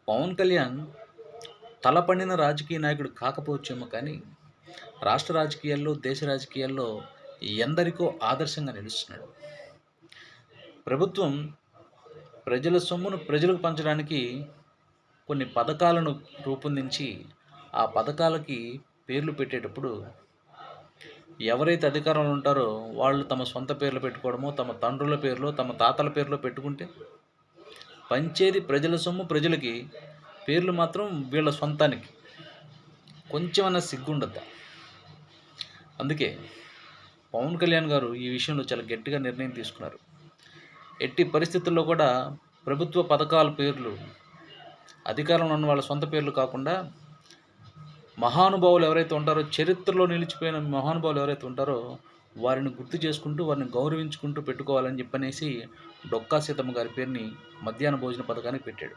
పవన్ కళ్యాణ్ తలపండిన రాజకీయ నాయకుడు కాకపోవచ్చేమో కానీ, రాష్ట్ర రాజకీయాల్లో, దేశ రాజకీయాల్లో ఎందరికో ఆదర్శంగా నిలుస్తున్నాడు. ప్రభుత్వం ప్రజల సొమ్మును ప్రజలకు పంచడానికి కొన్ని పథకాలను రూపొందించి, ఆ పథకాలకి పేర్లు పెట్టేటప్పుడు ఎవరైతే అధికారంలో ఉంటారో వాళ్ళు తమ సొంత పేర్లు పెట్టుకోవడమో, తమ తండ్రుల పేర్లో, తమ తాతల పేర్లో పెట్టుకుంటే, పంచేది ప్రజల సొమ్ము ప్రజలకి, పేర్లు మాత్రం వీళ్ళ సొంతానికి. కొంచెమన్నా సిగ్గుండద్దా? అందుకే పవన్ కళ్యాణ్ గారు ఈ విషయంలో చాలా గట్టిగా నిర్ణయం తీసుకున్నారు. ఎట్టి పరిస్థితుల్లో కూడా ప్రభుత్వ పథకాల పేర్లు అధికారంలో ఉన్న వాళ్ళ సొంత పేర్లు కాకుండా, మహానుభావులు ఎవరైతే ఉంటారో, చరిత్రలో నిలిచిపోయిన మహానుభావులు ఎవరైతే ఉంటారో వారిని గుర్తు చేసుకుంటూ, వారిని గౌరవించుకుంటూ పెట్టుకోవాలని చెప్పనేసి డొక్కా సీతమ్మ గారి పేరుని మధ్యాహ్న భోజన పథకానికి పెట్టాడు.